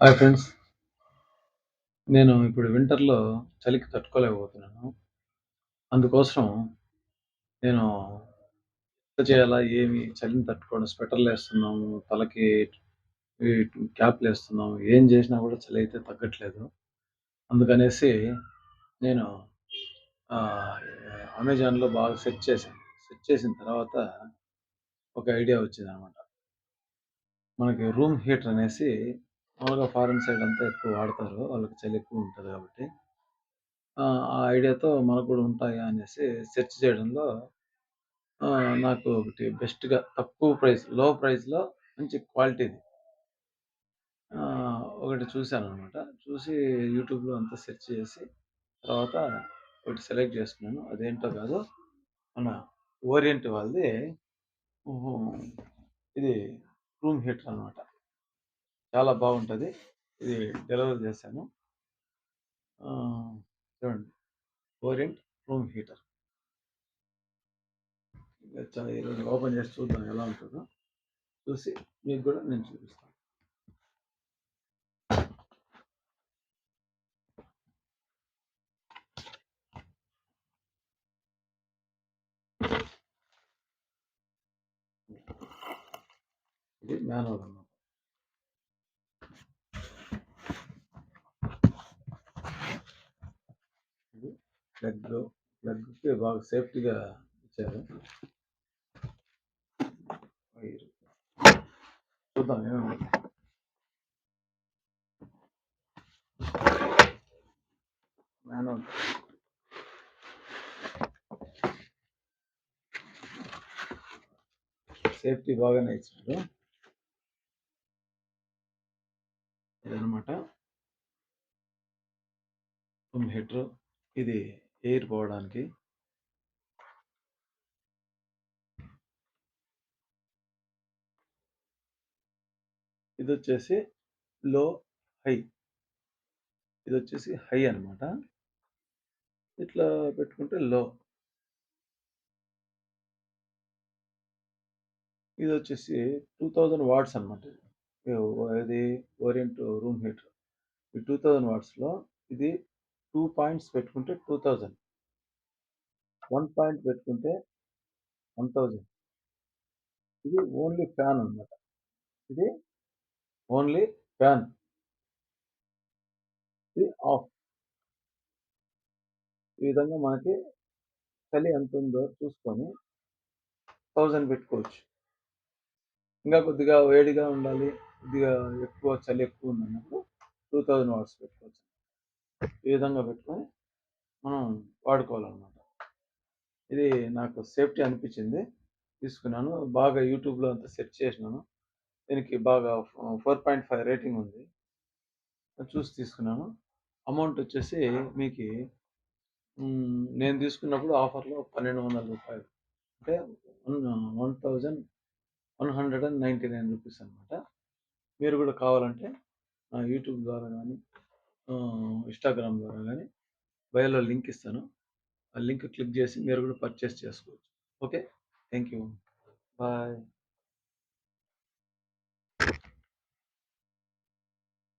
Hi friends. నేను ఇప్పుడు వింటర్‌లో చలికి తట్టుకోలేకపోతున్నాను. అందుకోసం నేను ఎంత చేయాలా? ఏమి చలిని తట్టుకోవడం స్వెటర్‌లేస్తున్నాము, తలకి ఈ క్యాప్‌లేస్తున్నాము. ఏం చేసినా కూడా చలైతే తగ్గట్లేదు. అందుకనేసి నేను ఆహ్, అమెజాన్‌లో బాగా సెర్చ్ చేశాను. సెర్చ్ చేసిన తర్వాత ఒక ఐడియా వచ్చిందనమాట. మనకి రూమ్ హీటర్ అనేసి మామూలుగా ఫారెన్ సైడ్ అంతా ఎక్కువ వాడతారు. వాళ్ళకి చలి ఎక్కువ ఉంటది కాబట్టి. ఆ ఐడియాతో మనకు కూడా ఉంటాయా అనేసి సెర్చ్ చేయడంలో నాకు ఒకటి బెస్ట్‌గా తక్కువ ప్రైస్, లో ప్రైస్‌లో మంచి క్వాలిటీది ఒకటి చూసాననమాట. చూసి యూట్యూబ్‌లో అంతా సెర్చ్ చేసి తర్వాత ఒకటి సెలెక్ట్ చేసుకున్నాను. అదేంటో కాదు, మన ఓరియంట్ వాళ్ళది. హ్మ్. ఇది రూమ్ హీటర్ అనమాట. చాలా బాగుంటది. ఇది డెలివరీ చేశాను. చూడండి, ఓరియంట్ రూమ్ హీటర్. ఈరోజు ఓపెన్ చేసి చూద్దాం ఎలా ఉంటుందో. చూసి మీకు కూడా నేను చూపిస్తాను. ఇది మాన్యువల్ అన్నమాట. ఇది ప్లగ్‌కి బాగా సేఫ్టీగా ఇచ్చారు. వైర్ చూద్దాం ఏమేమి మాన్యువల్. సేఫ్టీ బాగానే ఇచ్చారు. ఇదనమాట రూమ్ హీటర్. ఇది ఎయిర్ పోవడానికి. ఇది వచ్చేసి లో, హై. ఇది వచ్చేసి హై అనమాట. ఇట్లా పెట్టుకుంటే లో. ఇది వచ్చేసి 2000 వాట్స్ అనమాట. ఇది ఓరియంట్ రూమ్ హీటర్. ఈ 2000 వాట్స్‌లో ఇది 2 పాయింట్స్ పెట్టుకుంటే 2000. 1 పాయింట్ పెట్టుకుంటే 1000. ఇది ఓన్లీ ఫ్యాన్ అనమాట. ఇది ఓన్లీ ఫ్యాన్. ఇది ఆఫ్. ఈ విధంగా మనకి చలి ఎంతుందో చూసుకొని 1000 పెట్టుకోవచ్చు. ఇంకా కొద్దిగా వేడిగా ఉండాలి, కొద్దిగా ఎక్కువ చలి ఎక్కువ ఉందన్నప్పుడు 2000 వాట్స్ పెట్టుకోవచ్చు. ఈ విధంగా పెట్టుకొని మనం వాడుకోవాలన్నమాట. ఇది నాకు సేఫ్టీ అనిపించింది. తీసుకున్నాను. బాగా యూట్యూబ్‌లో అంతా సెర్చ్ చేసినాను. దీనికి బాగా 4.5 రేటింగ్ ఉంది. అది చూసి తీసుకున్నాను. అమౌంట్ వచ్చేసి మీకి నేను తీసుకున్నప్పుడు ఆఫర్‌లో రూ. 1200. అంటే 1199 రూపీస్ అనమాట. మీరు కూడా కావాలంటే యూట్యూబ్ ద్వారా గానీ, ఇన్‌స్టాగ్రామ్ ద్వారా గానీ బయోలో లింక్ ఇస్తాను. ఆ లింక్ క్లిక్ చేసి మీరు కూడా పర్చేస్ చేసుకోవచ్చు. ఓకే. Thank you. బాయ్.